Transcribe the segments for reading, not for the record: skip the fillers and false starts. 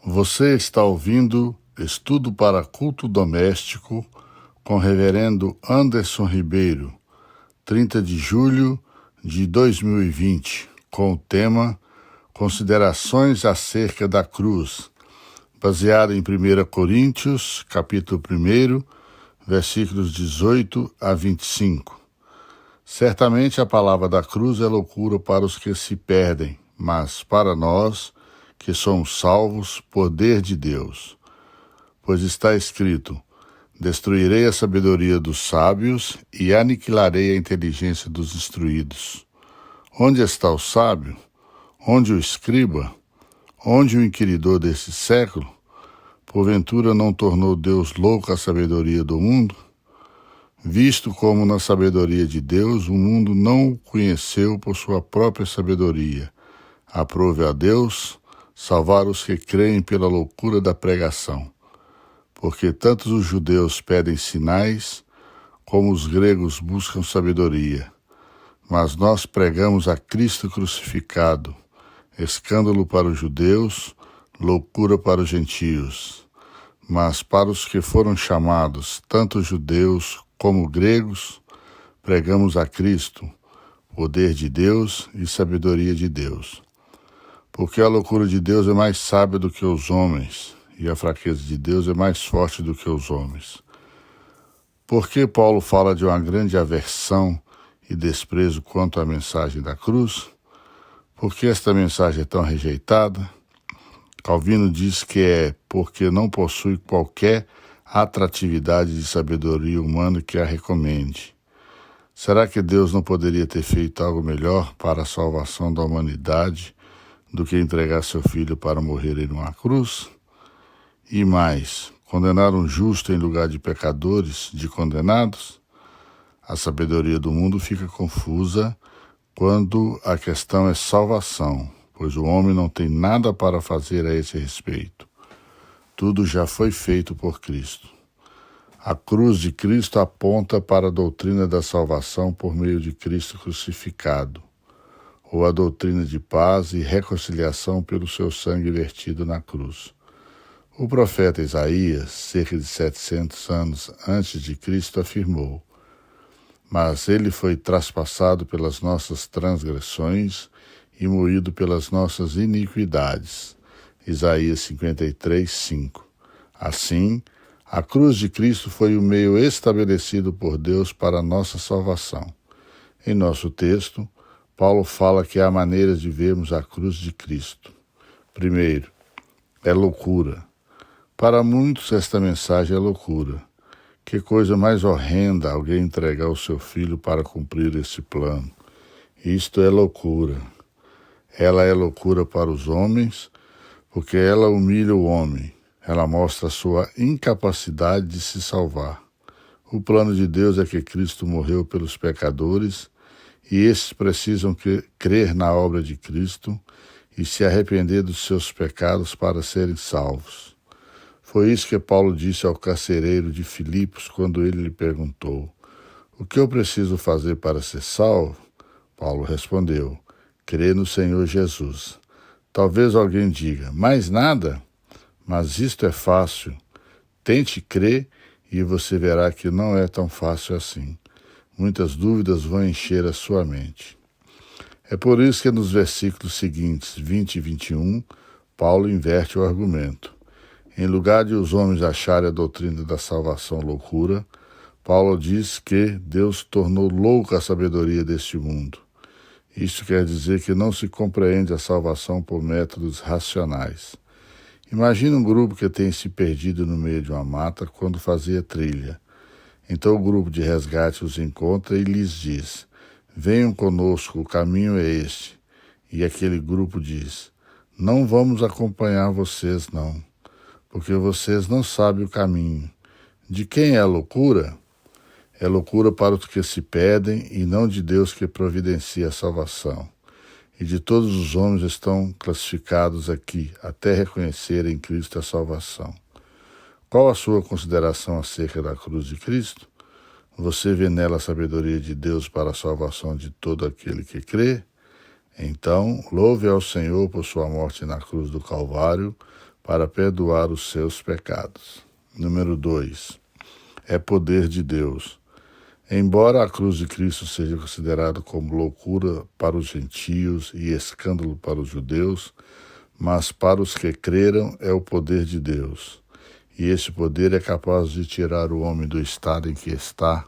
Você está ouvindo Estudo para Culto Doméstico com Reverendo Anderson Ribeiro, 30 de julho de 2020, com o tema Considerações acerca da cruz, baseado em 1 Coríntios, capítulo 1, versículos 18 a 25. Certamente a palavra da cruz é loucura para os que se perdem, mas para nós, que somos salvos, poder de Deus. Pois está escrito: destruirei a sabedoria dos sábios e aniquilarei a inteligência dos instruídos. Onde está o sábio? Onde o escriba? Onde o inquiridor desse século? Porventura não tornou Deus louco a sabedoria do mundo? Visto como na sabedoria de Deus o mundo não o conheceu por sua própria sabedoria, aprove a Deus salvar os que creem pela loucura da pregação. Porque tanto os judeus pedem sinais, como os gregos buscam sabedoria. Mas nós pregamos a Cristo crucificado, escândalo para os judeus, loucura para os gentios. Mas para os que foram chamados, tanto judeus como gregos, pregamos a Cristo, poder de Deus e sabedoria de Deus. Porque a loucura de Deus é mais sábia do que os homens, e a fraqueza de Deus é mais forte do que os homens. Por que Paulo fala de uma grande aversão e desprezo quanto à mensagem da cruz? Por que esta mensagem é tão rejeitada? Calvino diz que é porque não possui qualquer atratividade de sabedoria humana que a recomende. Será que Deus não poderia ter feito algo melhor para a salvação da humanidade do que entregar seu filho para morrer em uma cruz? E mais, condenar um justo em lugar de pecadores, de condenados? A sabedoria do mundo fica confusa quando a questão é salvação, pois o homem não tem nada para fazer a esse respeito. Tudo já foi feito por Cristo. A cruz de Cristo aponta para a doutrina da salvação por meio de Cristo crucificado, ou a doutrina de paz e reconciliação pelo seu sangue vertido na cruz. O profeta Isaías, cerca de 700 anos antes de Cristo, afirmou: mas ele foi traspassado pelas nossas transgressões e moído pelas nossas iniquidades. Isaías 53, 5. Assim, a cruz de Cristo foi o meio estabelecido por Deus para a nossa salvação. Em nosso texto, Paulo fala que há maneiras de vermos a cruz de Cristo. Primeiro, é loucura. Para muitos, esta mensagem é loucura. Que coisa mais horrenda alguém entregar o seu filho para cumprir esse plano. Isto é loucura. Ela é loucura para os homens, porque ela humilha o homem. Ela mostra a sua incapacidade de se salvar. O plano de Deus é que Cristo morreu pelos pecadores e esses precisam crer na obra de Cristo e se arrepender dos seus pecados para serem salvos. Foi isso que Paulo disse ao carcereiro de Filipos quando ele lhe perguntou: o que eu preciso fazer para ser salvo? Paulo respondeu: crer no Senhor Jesus. Talvez alguém diga: mais nada? Mas isto é fácil. Tente crer e você verá que não é tão fácil assim. Muitas dúvidas vão encher a sua mente. É por isso que nos versículos seguintes, 20 e 21, Paulo inverte o argumento. Em lugar de os homens acharem a doutrina da salvação loucura, Paulo diz que Deus tornou louca a sabedoria deste mundo. Isso quer dizer que não se compreende a salvação por métodos racionais. Imagina um grupo que tem se perdido no meio de uma mata quando fazia trilha. Então o grupo de resgate os encontra e lhes diz: venham conosco, o caminho é este. E aquele grupo diz: não vamos acompanhar vocês não, porque vocês não sabem o caminho. De quem é a loucura? É loucura para os que se pedem e não de Deus que providencia a salvação. E de todos os homens estão classificados aqui, até reconhecerem em Cristo a salvação. Qual a sua consideração acerca da cruz de Cristo? Você vê nela a sabedoria de Deus para a salvação de todo aquele que crê? Então, louve ao Senhor por sua morte na cruz do Calvário, para perdoar os seus pecados. Número 2. É poder de Deus. Embora a cruz de Cristo seja considerada como loucura para os gentios e escândalo para os judeus, mas para os que creram é o poder de Deus. E esse poder é capaz de tirar o homem do estado em que está,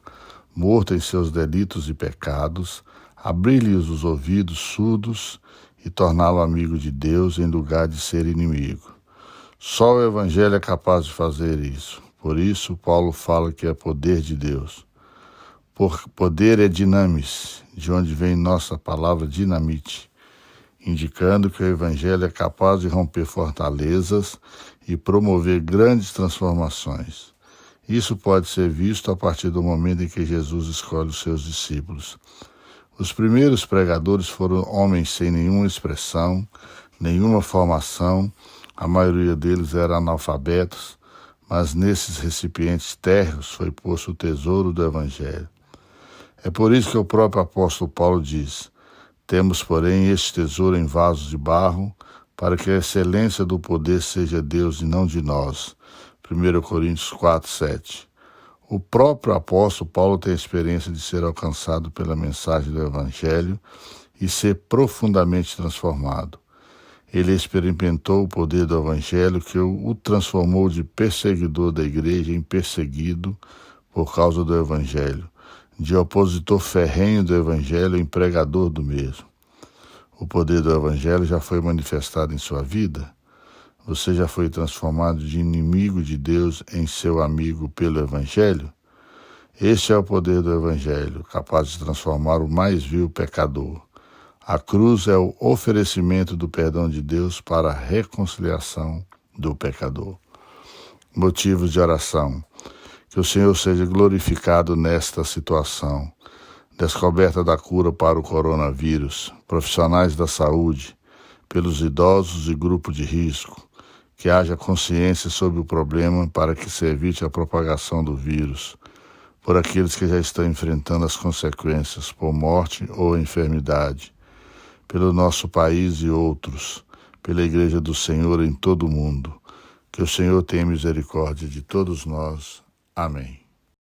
morto em seus delitos e pecados, abrir-lhes os ouvidos surdos e torná-lo amigo de Deus em lugar de ser inimigo. Só o Evangelho é capaz de fazer isso. Por isso, Paulo fala que é poder de Deus. Poder é dinamis, de onde vem nossa palavra dinamite, indicando que o Evangelho é capaz de romper fortalezas e promover grandes transformações. Isso pode ser visto a partir do momento em que Jesus escolhe os seus discípulos. Os primeiros pregadores foram homens sem nenhuma expressão, nenhuma formação, a maioria deles eram analfabetos, mas nesses recipientes térreos foi posto o tesouro do Evangelho. É por isso que o próprio apóstolo Paulo diz: temos, porém, este tesouro em vasos de barro, para que a excelência do poder seja Deus e não de nós. 1 Coríntios 4, 7. O próprio apóstolo Paulo tem a experiência de ser alcançado pela mensagem do Evangelho e ser profundamente transformado. Ele experimentou o poder do Evangelho que o transformou de perseguidor da igreja em perseguido por causa do Evangelho, de opositor ferrenho do Evangelho em pregador do mesmo. O poder do Evangelho já foi manifestado em sua vida? Você já foi transformado de inimigo de Deus em seu amigo pelo Evangelho? Este é o poder do Evangelho, capaz de transformar o mais vil pecador. A cruz é o oferecimento do perdão de Deus para a reconciliação do pecador. Motivos de oração. Que o Senhor seja glorificado nesta situação. Descoberta da cura para o coronavírus, profissionais da saúde, pelos idosos e grupo de risco. Que haja consciência sobre o problema para que se evite a propagação do vírus. Por aqueles que já estão enfrentando as consequências por morte ou enfermidade. Pelo nosso país e outros. Pela Igreja do Senhor em todo o mundo. Que o Senhor tenha misericórdia de todos nós. Amém.